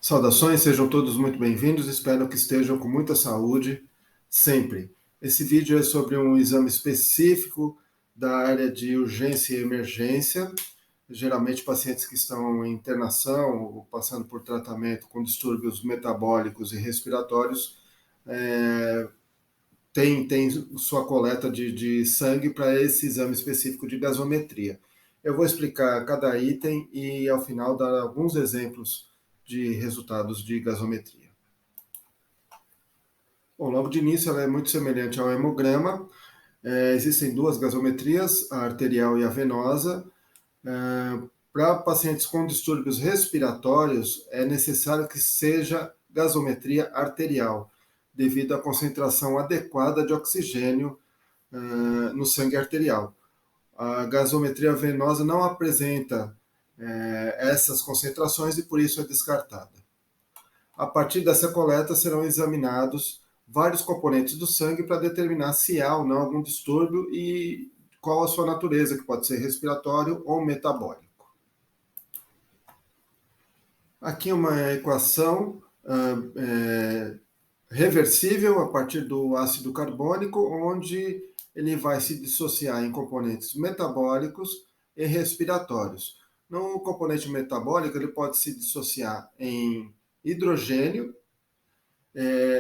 Saudações, sejam todos muito bem-vindos, espero que estejam com muita saúde sempre. Esse vídeo é sobre um exame específico da área de urgência e emergência, geralmente pacientes que estão em internação ou passando por tratamento com distúrbios metabólicos e respiratórios, tem sua coleta de sangue para esse exame específico de gasometria. Eu vou explicar cada item e, ao final, dar alguns exemplos de resultados de gasometria. Bom, logo de início, ela é muito semelhante ao hemograma. Existem duas gasometrias, a arterial e a venosa. Para pacientes com distúrbios respiratórios, é necessário que seja gasometria arterial, devido à concentração adequada de oxigênio no sangue arterial. A gasometria venosa não apresenta essas concentrações e por isso é descartada. A partir dessa coleta serão examinados vários componentes do sangue para determinar se há ou não algum distúrbio e qual a sua natureza, que pode ser respiratório ou metabólico. Aqui uma equação reversível a partir do ácido carbônico, onde ele vai se dissociar em componentes metabólicos e respiratórios. No componente metabólico, ele pode se dissociar em hidrogênio.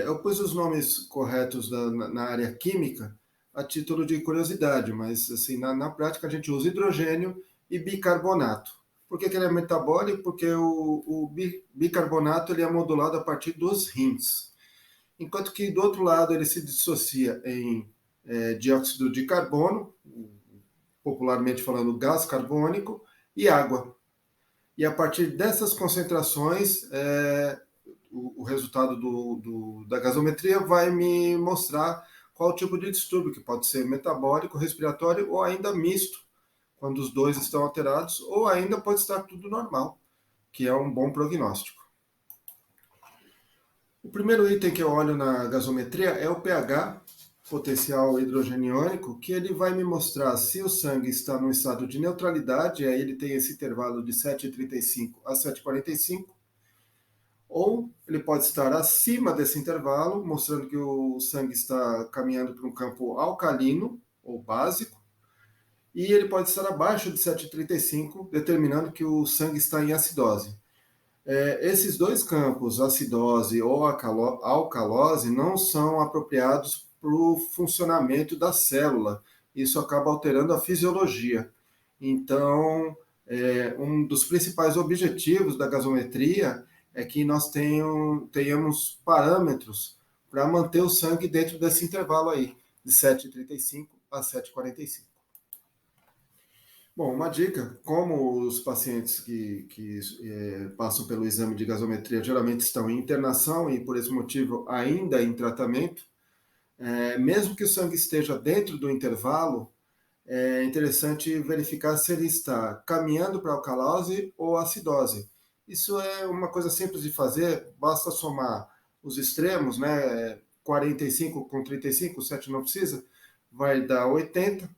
Eu pus os nomes corretos na área química a título de curiosidade, mas assim, na prática a gente usa hidrogênio e bicarbonato. Por que ele é metabólico? Porque o bicarbonato ele é modulado a partir dos rins, enquanto que do outro lado ele se dissocia em dióxido de carbono, popularmente falando gás carbônico, e água. E a partir dessas concentrações, o resultado da gasometria vai me mostrar qual tipo de distúrbio, que pode ser metabólico, respiratório ou ainda misto, quando os dois estão alterados, ou ainda pode estar tudo normal, que é um bom prognóstico. O primeiro item que eu olho na gasometria é o pH, potencial hidrogeniônico, que ele vai me mostrar se o sangue está no estado de neutralidade, aí ele tem esse intervalo de 7,35 a 7,45, ou ele pode estar acima desse intervalo, mostrando que o sangue está caminhando para um campo alcalino ou básico, e ele pode estar abaixo de 7,35, determinando que o sangue está em acidose. Esses dois campos, acidose ou alcalose, não são apropriados para o funcionamento da célula. Isso acaba alterando a fisiologia. Então, um dos principais objetivos da gasometria é que nós tenhamos parâmetros para manter o sangue dentro desse intervalo aí, de 7,35 a 7,45. Bom, uma dica, como os pacientes que passam pelo exame de gasometria geralmente estão em internação e por esse motivo ainda em tratamento, mesmo que o sangue esteja dentro do intervalo, é interessante verificar se ele está caminhando para alcalose ou acidose. Isso é uma coisa simples de fazer, basta somar os extremos, né? 45 com 35, o 7 não precisa, vai dar 80,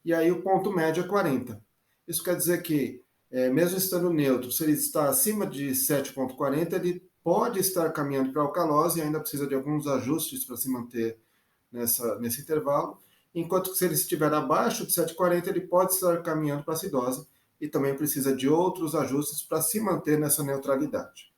e aí o ponto médio é 40. Isso quer dizer que, mesmo estando neutro, se ele está acima de 7,40, ele pode estar caminhando para alcalose e ainda precisa de alguns ajustes para se manter nesse intervalo, enquanto que se ele estiver abaixo de 7,40, ele pode estar caminhando para acidose e também precisa de outros ajustes para se manter nessa neutralidade.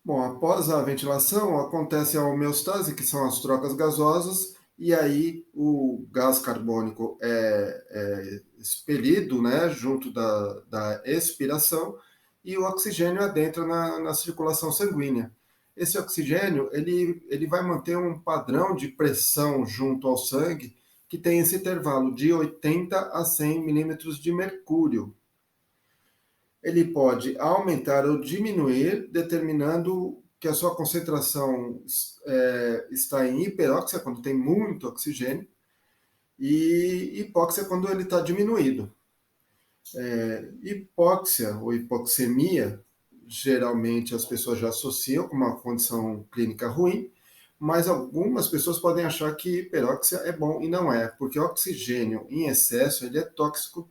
Bom, após a ventilação, acontece a homeostase, que são as trocas gasosas, e aí o gás carbônico é expelido, né, junto da expiração, e o oxigênio adentra na circulação sanguínea. Esse oxigênio ele vai manter um padrão de pressão junto ao sangue que tem esse intervalo de 80 a 100 milímetros de mercúrio. Ele pode aumentar ou diminuir, determinando que a sua concentração está em hiperóxia, quando tem muito oxigênio, e hipóxia, quando ele está diminuído. Hipóxia ou hipoxemia, geralmente as pessoas já associam com uma condição clínica ruim, mas algumas pessoas podem achar que hiperóxia é bom e não é, porque o oxigênio em excesso ele é tóxico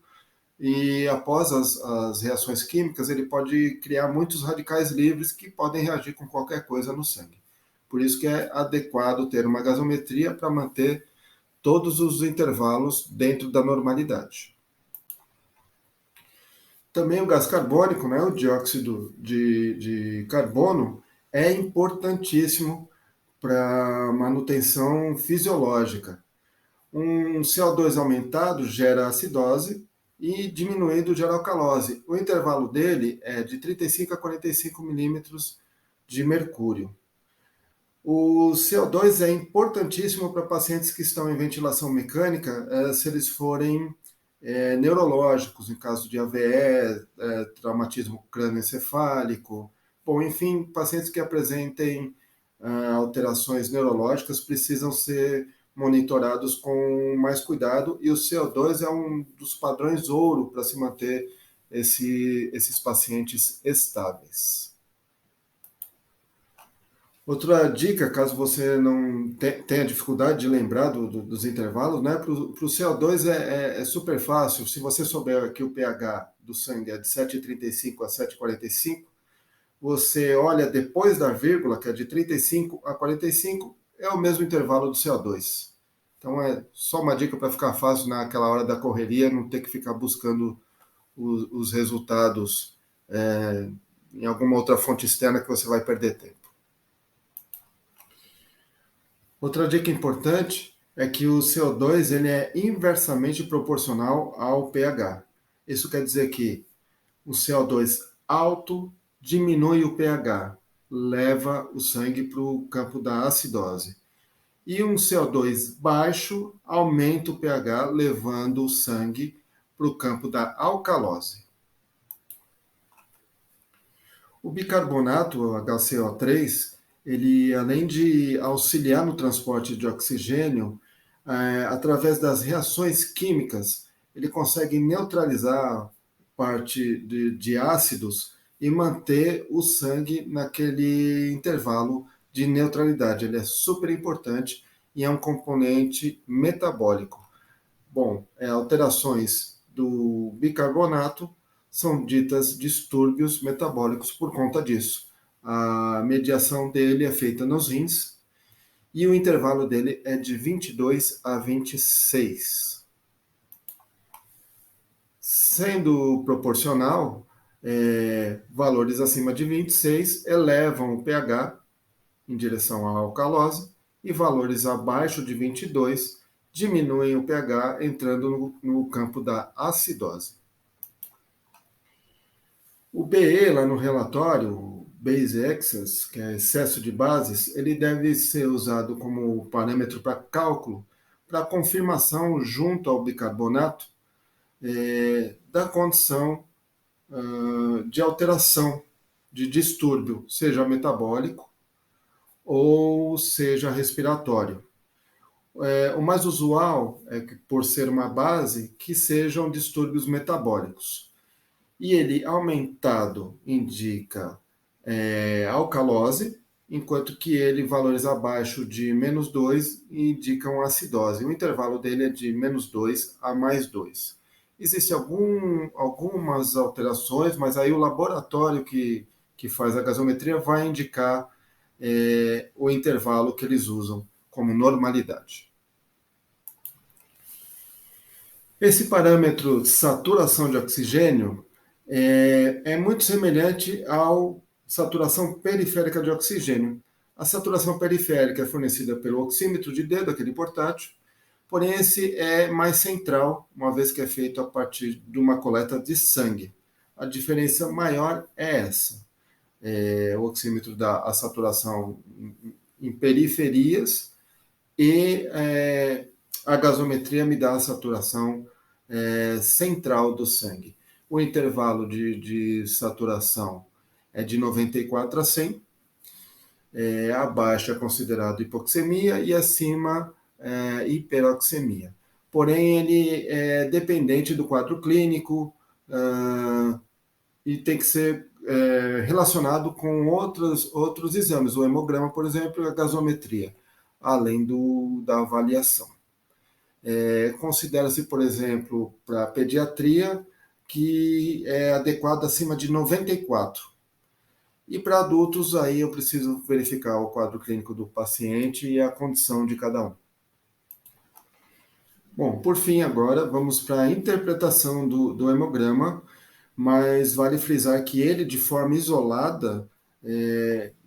e após as reações químicas, ele pode criar muitos radicais livres que podem reagir com qualquer coisa no sangue. Por isso que é adequado ter uma gasometria para manter todos os intervalos dentro da normalidade. Também o gás carbônico, né, o dióxido de carbono, é importantíssimo para manutenção fisiológica. Um CO2 aumentado gera acidose e diminuído gera alcalose. O intervalo dele é de 35 a 45 milímetros de mercúrio. O CO2 é importantíssimo para pacientes que estão em ventilação mecânica, se eles forem neurológicos, em caso de AVE, traumatismo crânioencefálico. Bom, enfim, pacientes que apresentem alterações neurológicas precisam ser monitorados com mais cuidado, e o CO2 é um dos padrões ouro para se manter esses pacientes estáveis. Outra dica, caso você não tenha dificuldade de lembrar dos intervalos, né? Para o CO2 é super fácil. Se você souber que o pH do sangue é de 7,35 a 7,45, você olha depois da vírgula, que é de 35 a 45, é o mesmo intervalo do CO2. Então é só uma dica para ficar fácil naquela hora da correria, não ter que ficar buscando os resultados em alguma outra fonte externa que você vai perder tempo. Outra dica importante é que o CO2 ele é inversamente proporcional ao pH. Isso quer dizer que o CO2 alto diminui o pH, leva o sangue para o campo da acidose. E um CO2 baixo aumenta o pH, levando o sangue para o campo da alcalose. O bicarbonato, o HCO3, ele, além de auxiliar no transporte de oxigênio, através das reações químicas, ele consegue neutralizar parte de ácidos e manter o sangue naquele intervalo de neutralidade. Ele é super importante e é um componente metabólico. Bom, alterações do bicarbonato são ditas distúrbios metabólicos por conta disso. A mediação dele é feita nos rins e o intervalo dele é de 22 a 26. Sendo proporcional, valores acima de 26 elevam o pH em direção à alcalose e valores abaixo de 22 diminuem o pH entrando no campo da acidose. O BE lá no relatório, Base Excess, que é excesso de bases, ele deve ser usado como parâmetro para cálculo, para confirmação junto ao bicarbonato da condição de alteração, de distúrbio, seja metabólico ou seja respiratório. O mais usual é que, por ser uma base, que sejam distúrbios metabólicos. E ele aumentado indica alcalose, enquanto que ele, valores abaixo de -2, indicam acidose. O intervalo dele é de -2 a +2. Existem algumas alterações, mas aí o laboratório que faz a gasometria vai indicar o intervalo que eles usam como normalidade. Esse parâmetro saturação de oxigênio é muito semelhante à saturação periférica de oxigênio. A saturação periférica é fornecida pelo oxímetro de dedo, aquele portátil, porém esse é mais central, uma vez que é feito a partir de uma coleta de sangue. A diferença maior é essa. O oxímetro dá a saturação em periferias e a gasometria me dá a saturação central do sangue. O intervalo de saturação é de 94 a 100, abaixo é considerado hipoxemia e acima hiperoxemia. Porém, ele é dependente do quadro clínico e tem que ser relacionado com outros exames, o hemograma, por exemplo, e a gasometria, além da avaliação. Considera-se, por exemplo, para pediatria, que é adequado acima de 94. E para adultos, aí eu preciso verificar o quadro clínico do paciente e a condição de cada um. Bom, por fim, agora vamos para a interpretação do hemograma, mas vale frisar que ele, de forma isolada,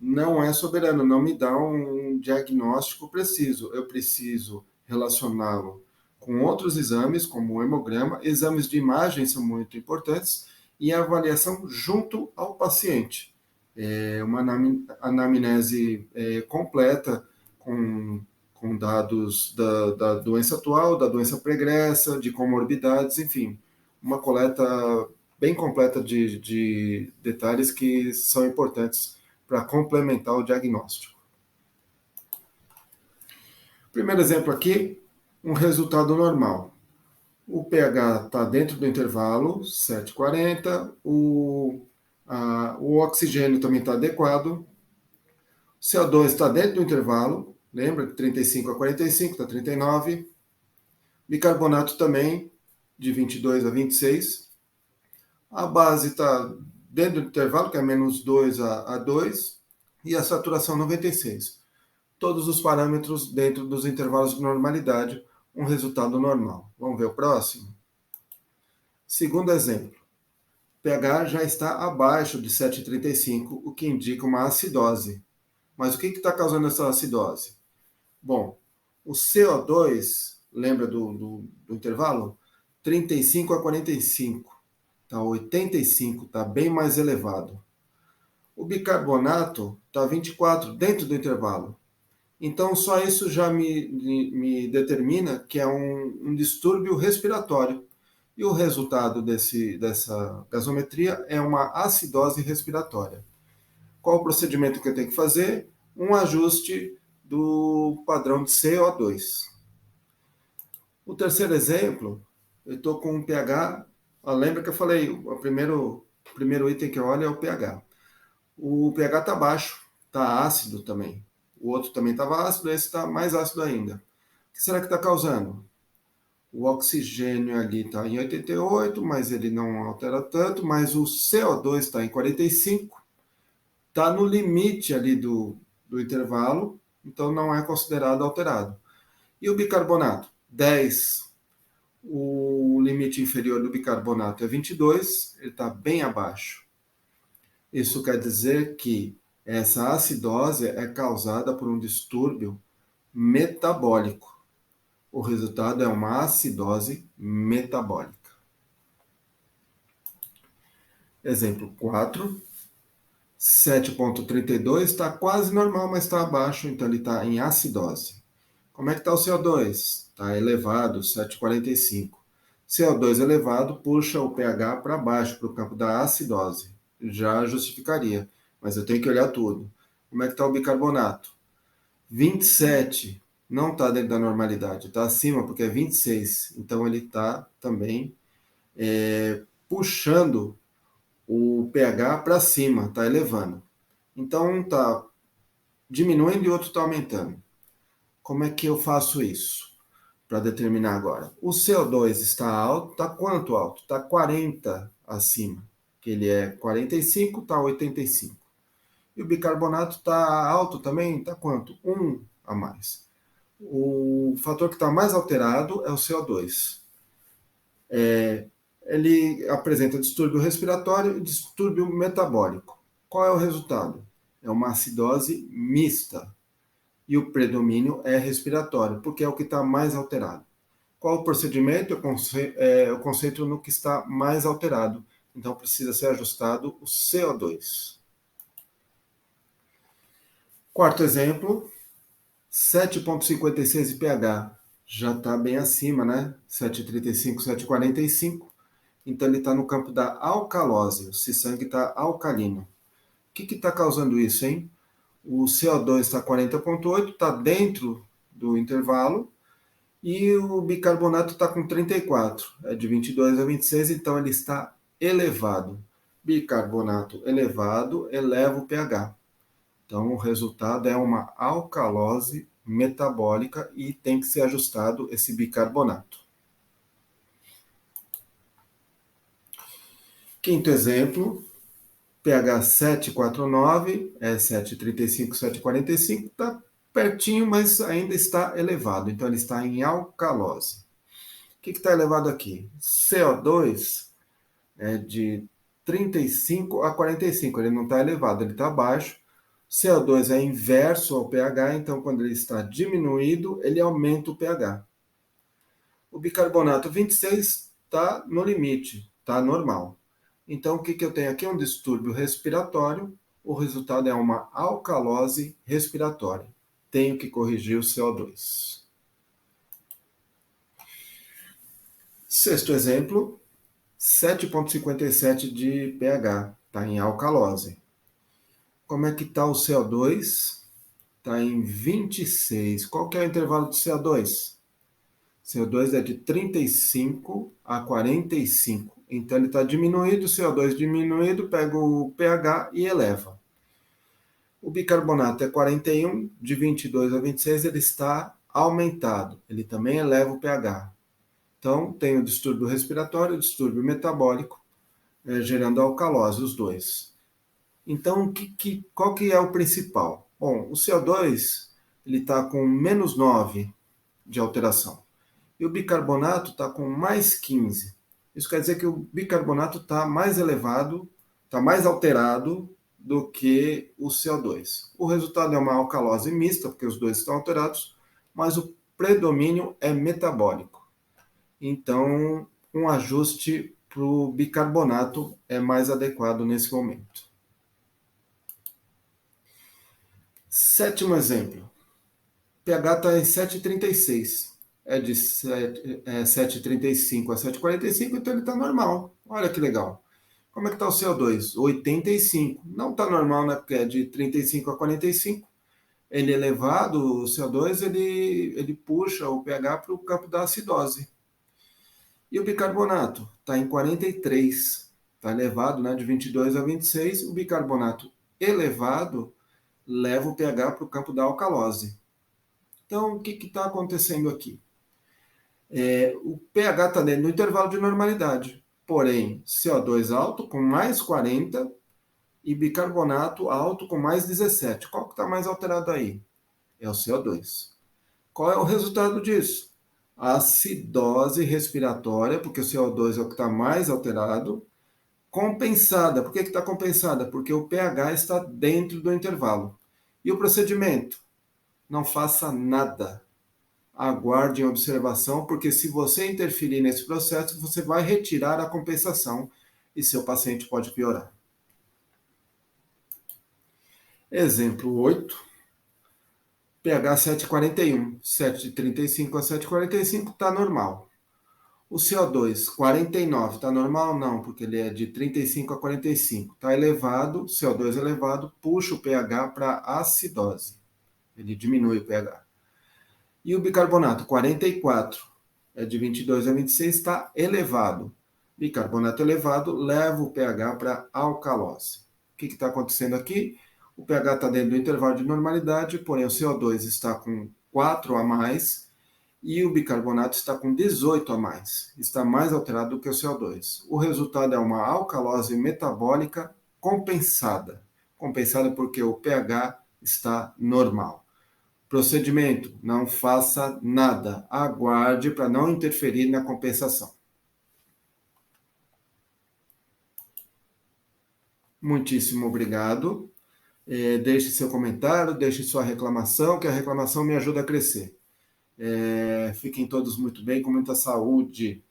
não é soberano, não me dá um diagnóstico preciso. Eu preciso relacioná-lo com outros exames, como o hemograma, exames de imagem são muito importantes, e a avaliação junto ao paciente. Uma anamnese completa com dados da doença atual, da doença pregressa, de comorbidades, enfim, uma coleta bem completa de detalhes que são importantes para complementar o diagnóstico. Primeiro exemplo aqui, um resultado normal. O pH está dentro do intervalo, 7,40, o oxigênio também está adequado, o CO2 está dentro do intervalo, lembra que 35 a 45, está 39, bicarbonato também, de 22 a 26, a base está dentro do intervalo, que é menos 2 a 2, e a saturação 96. Todos os parâmetros dentro dos intervalos de normalidade, um resultado normal. Vamos ver o próximo? Segundo exemplo, pH já está abaixo de 7,35, o que indica uma acidose. Mas o que está causando essa acidose? Bom, o CO2, lembra do intervalo? 35 a 45, tá 85, está bem mais elevado. O bicarbonato está 24, dentro do intervalo. Então, só isso já me determina que é um distúrbio respiratório. E o resultado dessa gasometria é uma acidose respiratória. Qual o procedimento que eu tenho que fazer? Um ajuste do padrão de CO2. O terceiro exemplo, eu estou com um pH. Lembra que eu falei, o primeiro item que eu olho é o pH. O pH está baixo, está ácido também. O outro também estava ácido, esse está mais ácido ainda. O que será que está causando? O oxigênio ali está em 88, mas ele não altera tanto, mas o CO2 está em 45, está no limite ali do intervalo, então não é considerado alterado. E o bicarbonato? 10. O limite inferior do bicarbonato é 22, ele está bem abaixo. Isso quer dizer que essa acidose é causada por um distúrbio metabólico. O resultado é uma acidose metabólica. Exemplo 4. 7,32 está quase normal, mas está abaixo, então ele está em acidose. Como é que está o CO2? Está elevado, 7,45. CO2 elevado puxa o pH para baixo, para o campo da acidose. Já justificaria, mas eu tenho que olhar tudo. Como é que está o bicarbonato? 27, não está dentro da normalidade, está acima porque é 26. Então ele está também puxando o pH para cima, está elevando. Então um está diminuindo e o outro está aumentando. Como é que eu faço isso? Para determinar agora. O CO2 está alto, está quanto alto? Está 40 acima, que ele é 45, está 85. E o bicarbonato está alto também, está quanto? 1 a mais. O fator que está mais alterado é o CO2. Ele apresenta distúrbio respiratório e distúrbio metabólico. Qual é o resultado? É uma acidose mista. E o predomínio é respiratório, porque é o que está mais alterado. Qual o procedimento? Eu concentro no que está mais alterado. Então precisa ser ajustado o CO2. Quarto exemplo, 7,56 de pH. Já está bem acima, né? 7,35, 7,45. Então ele está no campo da alcalose. Se o sangue está alcalino. O que está causando isso, hein? O CO2 está 40,8, está dentro do intervalo. E o bicarbonato está com 34, é de 22 a 26, então ele está elevado. Bicarbonato elevado eleva o pH. Então o resultado é uma alcalose metabólica e tem que ser ajustado esse bicarbonato. Quinto exemplo, pH 749, é 735, 745, está pertinho, mas ainda está elevado, então ele está em alcalose. O que está elevado aqui? CO2 é de 35 a 45, ele não está elevado, ele está baixo. CO2 é inverso ao pH, então quando ele está diminuído, ele aumenta o pH. O bicarbonato 26 está no limite, está normal. Então o que eu tenho aqui? Um distúrbio respiratório, o resultado é uma alcalose respiratória. Tenho que corrigir o CO2. Sexto exemplo, 7,57 de pH, está em alcalose. Como é que está o CO2? Está em 26. Qual que é o intervalo de CO2? CO2 é de 35 a 45. Então ele está diminuído, o CO2 diminuído, pega o pH e eleva. O bicarbonato é 41, de 22 a 26 ele está aumentado. Ele também eleva o pH. Então tem o distúrbio respiratório e o distúrbio metabólico, gerando alcalose, os dois. Então, qual que é o principal? Bom, o CO2 está com menos 9 de alteração. E o bicarbonato está com mais 15. Isso quer dizer que o bicarbonato está mais elevado, está mais alterado do que o CO2. O resultado é uma alcalose mista, porque os dois estão alterados, mas o predomínio é metabólico. Então, um ajuste para o bicarbonato é mais adequado nesse momento. Sétimo exemplo. pH está em 7,36. É de 7,35 a 7,45, então ele está normal. Olha que legal. Como é que está o CO2? 85. Não está normal, né? Porque é de 35 a 45. Ele elevado, o CO2, ele puxa o pH para o campo da acidose. E o bicarbonato está em 43. Está elevado, né? De 22 a 26. O bicarbonato elevado leva o pH para o campo da alcalose. Então, o que está acontecendo aqui? O pH está dentro do intervalo de normalidade, porém, CO2 alto com mais 40 e bicarbonato alto com mais 17. Qual que está mais alterado aí? É o CO2. Qual é o resultado disso? A acidose respiratória, porque o CO2 é o que está mais alterado, compensada. Por que está compensada? Porque o pH está dentro do intervalo. E o procedimento? Não faça nada. Aguarde em observação, porque se você interferir nesse processo, você vai retirar a compensação e seu paciente pode piorar. Exemplo 8, pH 7,41, 7,35 a 7,45 está normal. O CO2, 49, está normal? Não, porque ele é de 35 a 45. Está elevado, CO2 elevado, puxa o pH para acidose. Ele diminui o pH. E o bicarbonato, 44, é de 22 a 26, está elevado. Bicarbonato elevado leva o pH para alcalose. O que está acontecendo aqui? O pH está dentro do intervalo de normalidade, porém o CO2 está com 4 a mais e o bicarbonato está com 18 a mais. Está mais alterado do que o CO2. O resultado é uma alcalose metabólica compensada. Compensada porque o pH está normal. Procedimento: não faça nada. Aguarde para não interferir na compensação. Muitíssimo obrigado. Deixe seu comentário, deixe sua reclamação, que a reclamação me ajuda a crescer. Fiquem todos muito bem, com muita saúde.